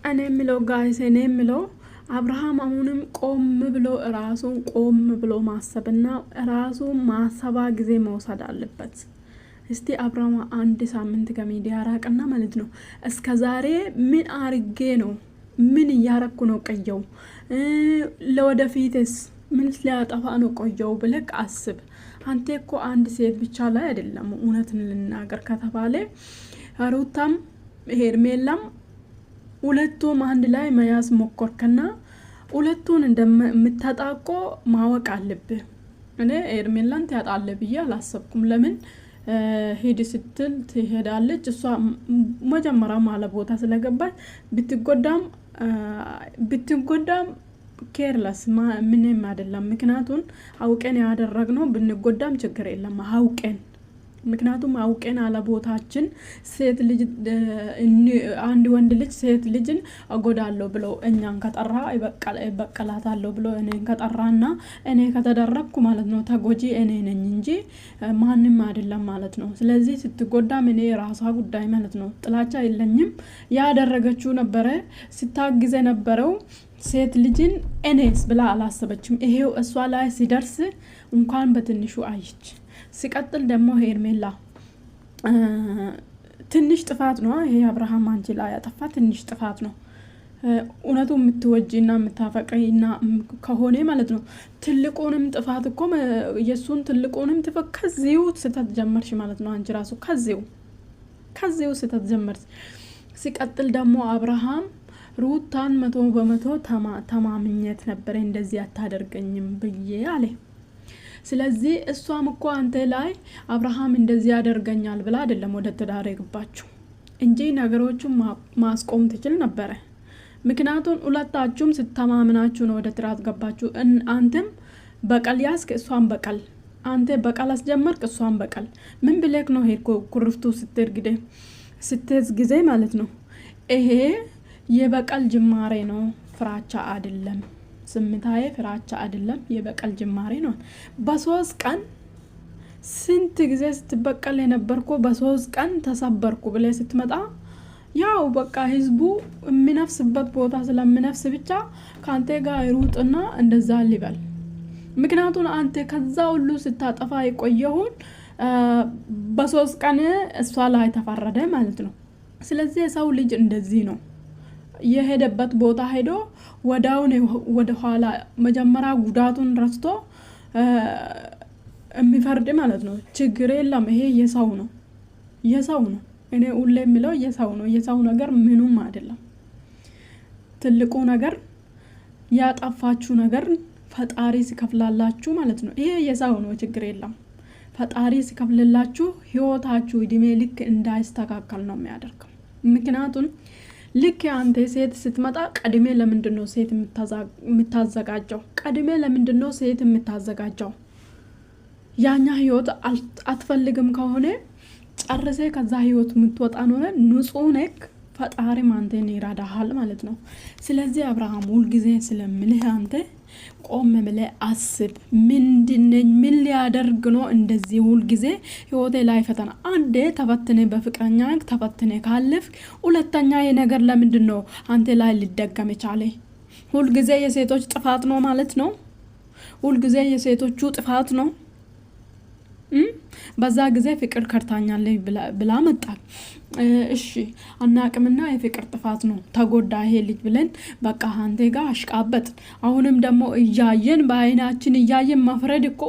እኔ የምለው ጋይስ እኔ የምለው አብርሃም አሁንም ቆም ብሎ ማሰብና ራሱን ማሰባ ጊዜ መውሰድ አለበት። እስቲ አብርሃም አንድ ሳምንት ከሚዲያ ራቅና ማለት ነው እስከ ዛሬ ምን አርጌ ነው ምን እያረኩ ነው ቆየው ለወደፊትስ ምን ሊያጠፋ ነው ቆየው ብለክ አስብ። አንተ እኮ አንድ ሴት ብቻ ላይ አይደለም እውነትን ልናገር ከተባለ ሩታም ሄርሜላም ሁለቱም አንድ ላይ መያዝ ሞከርከና ሁለቱን እንደምታጣቆ ማወቅ አለብህ። እኔ ሄርሜላን ታጣለ ብዬ አላሰብኩም። ለምን ሄድ ስትል ትሄዳለች እሷ መጀመሪያ ማለት ቦታ ስለገባች ብትጎዳም ኬርለስ ምንም አይደለም። ምክንያቱም አውቀን ያደረግነው ብንጎዳም ችግር የለም አውቀን ምክንያቱም አውቀን አለ ቦታችን ሴት ልጅ አንድ ወንድ ልጅ ሴት ልጅን አጎዳለሁ ብሎ እኛን ከጠራ ይበቀላታለሁ ብሎ እኔን ከጠራና እኔ ከተደረኩ ማለት ነው ተጎጂ እኔ ነኝ እንጂ ማንንም አይደለም ማለት ነው። ስለዚህ ስትጎዳም እኔ ራሷ ጉዳይ ማለት ነው ጥላቻ የለኝም። ያደረገችው ነበረ ስታግዘ ነበረው ሴት ልጅን እኔስ ብላ አላሰበችም። ይሄው እሷ ላይ ሲደርስ እንኳን በትንሹ አይች ሲቀጥል ደግሞ ሄርሜላ ትንሽ ጥፋት ነው ይሄ አብርሃም አንቺ ላይ ያጠፋ ትንሽ ጥፋት ነው። እውነቱ የምትወጂና የምታፈቅሪና ከሆነ ማለት ነው ትልቁንም ጥፋት እኮ የሱን ትልቁንም ከዚው ስተት ጀመርሽ ማለት ነው። አንቺ ራሱ ከዚው ስተት ጀመርሽ። ሲቀጥል ደግሞ አብርሃም ሩታን 100% ተማምኘት ነበር እንደዚህ አታደርገኝም ብዬ አለ። ስለዚህ እሷም እኮ አንተ ላይ አብርሃም እንደዚህ ያደርገኛል ብላ አይደለም ወደ ትዳር የገባችሁ እንጂ ነገሮቹን ማስቆም ትችል ነበር። ምክንያቱም ሁለታችሁም ስተማምናችሁ ነው ወደ ትዳር ገባችሁ። አንተም በቀል ያስክ እሷን በቀል አንተ በቀል አስጀመርክ እሷን በቀል ምን ብለክ ነው ሄድኮ ኩርፍቱ ስትዝ ጊዜ ማለት ነው። ይሄ የበቀል ጅማሬ ነው ፍራቻ አይደለም። ስምታዬ ፍራቻ አይደለም የበቀል ጅማሬ ነው። በ3 ቀን ስንት ጊዜ ስትበቀል የነበርኩ በ3 ቀን ተሰበርኩ ብለ ስትመጣ ያው በቃ ህዝቡ የሚነፍስበት ቦታ ስለምነፍስ ብቻ ካንተ ጋር ይሩጥና እንደዛ ሊበል። ምክንያቱም አንተ ከዛ ሁሉ ስታጠፋ የቆየውን በ3 ቀን እሷ ላይ ተፈረደ ማለት ነው። ስለዚህ የሰው ልጅ እንደዚህ ነው የሄደበት ቦታ ሄዶ ወደ ኋላ መጀመሪያ ጉዳቱን ረስቶ የሚፈርድ ማለት ነው። ችግር የለም ይሄ የሰው ነው። እኔ ሁሌ የምለው የሰው ነገር ምኑም አይደለም። ትልቁ ነገር ያጠፋችሁ ነገር ፈጣሪ ሲከፍላላችሁ ማለት ነው። ይሄ የሰው ነው ችግር የለም። ፈጣሪ ሲከፍልላችሁ ህይወታችሁ እድሜ ልክ እንዳይስተካከል ነው የሚያደርገው። ምክንያቱም ልክ አንተ ሴት ስትመጣ ቀድሜ ለምንድነው ሴት የምታዘጋጀው? ቀድሜ ለምንድነው ሴት የምታዘጋጀው? ያኛ ህይወት አትፈልግም ከሆነ ጨርሰ ከዛ ህይወት የምትወጣ ነው ንጹህ ነክ ፈጣሪ አንተን ይራዳሃል ማለት ነው። ስለዚህ አብርሃም ሁሉ ጊዜ ስለምልህ አንተ ቆም ብለህ አስብ። ምንድነኝ ምን ሊያደርግ ነው እንደዚህ ሁሉ ጊዜ ህይወቴ ላይ ፈተና አንዴ ተፈትነ በፍቅረኛ ተፈትነ ካለፍ ሁለተኛ የነገር ለምንድነው አንተ ላይ ሊደገም ይቻለ? ሁሉ ጊዜ የሴቶች ጥፋት ነው ማለት ነው። ሁሉ ጊዜ የሴቶቹ ጥፋት ነው። በዛ ጊዜ ፍቅር ከርታኛለች ብላ መጣል እሺ አናቅምና የፍቅር ጥፋት ነው ተጎዳ ይሄ ልጅ ብለን በቃ አንተ ጋር አሽቃበጥ። አሁንም ደግሞ እያየን በአይናችን እያየን መፍረድ እኮ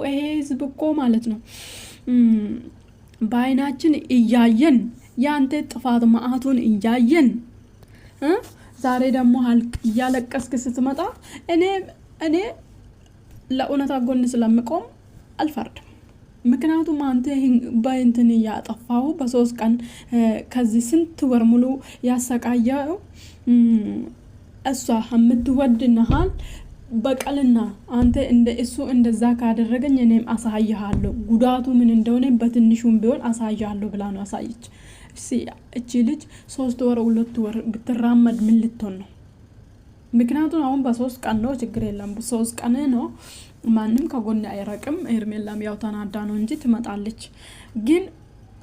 ይሄ ህዝብ እኮ ማለት ነው በአይናችን እያየን ያንተ ጥፋት ማአቱን እያየን ዛሬ ደግሞ እያለቀስክ ስትመጣ እኔ ለኡነታ ጎን ስለምቆም አልፈርድም። ምክንያቱም አንተ በእንትን ያጠፋው በ3 ቀን ከዚህ ስንት ወር ሙሉ ያሰቃየው እሷ የምትወድናል በቀልና አንተ እንደ እሱ እንደዛ ካደረገኝ እኔም አሳያለሁ ጉዳቱ ምን እንደሆነ በትንሹም ቢሆን አሳያለሁ ብላ ነው አሳይች። እቺ ልጅ 3 ወር 2 ወር ብትራመድ ምን ልትሆን ነው? ምክንያቱም አሁን በ3 ቀን ነው ችግር የለም። በ3 ቀን ነው ማንም ከጎን አይራቅም። ሄርሜላም ያው ተናዳ ነው እንጂ ትመጣለች። ግን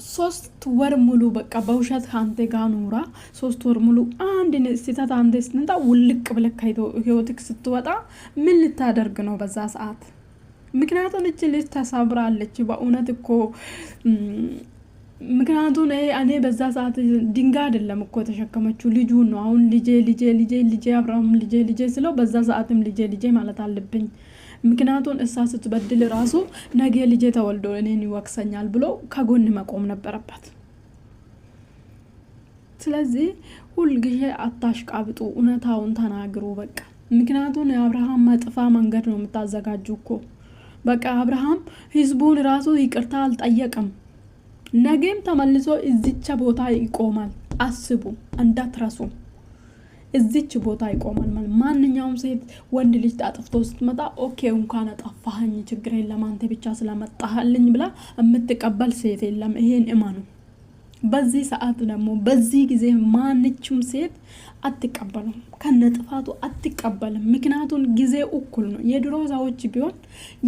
3 ወር ሙሉ በቃ በውሸት ካንተ ጋር ኑራ 3 ወር ሙሉ አንድ ስህተት አንተ ስትንጣ ውልቅ ብለህ ህይወትክ ስትወጣ ምን ልታደርግ ነው በዛ ሰዓት? ምክንያቱም እቺ ልጅ ተሰብራለች በእውነት እኮ። ምክንያቱም እኔ በዛ ሰዓት ድንጋይ አይደለም እኮ ተሸከመችው ልጁን ነው። አሁን ልጄ አብርሃም ልጄ ስለው በዛ ሰዓትም ልጄ ማለት አለብኝ። ምክንያቱም እሳ ስትበድል ራሱ ነገ ልጄ ተወልዶ እኔን ይወቅሰኛል ብሎ ከጎን መቆም ነበረበት። ስለዚህ ሁልጊዜ አታሽቃብጡ፣ እውነታውን ተናግሩ በቃ። ምክንያቱም የአብርሃም መጥፋ መንገድ ነው የምታዘጋጁ እኮ። በቃ አብርሃም ህዝቡን ራሱ ይቅርታ አልጠየቀም። ነገም ተመልሶ እዚች ቦታ ይቆማል። አስቡ፣ እንዳትረሱ። እዚች ቦታ ይቆማል ማለት ማንኛውም ሴት ወንድ ልጅ አጥፍቶ ስትመጣ ኦኬ እንኳን አጠፋኸኝ ችግር የለም አንተ ብቻ ስለመጣህልኝ ብላ የምትቀበል ሴት የለም። ይሄን እመኑ። በዚህ ሰዓት ደግሞ በዚህ ጊዜ ማንችም ሴት አትቀበሉም፣ ከነጥፋቱ አትቀበልም። ምክንያቱም ጊዜ እኩል ነው። የድሮ ሰዎች ቢሆን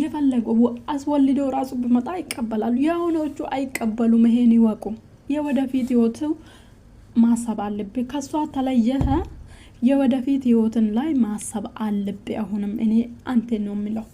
የፈለገው አስወልደው ራሱ ቢመጣ ይቀበላሉ። የአሁኖቹ አይቀበሉም። ይሄን ይወቁ። የወደፊት ህይወቱ ማሰብ አለብህ። ከሷ ተለየህ የወደፊት ህይወትን ላይ ማሰብ አለብህ። አሁንም እኔ አንተ ነው የሚለው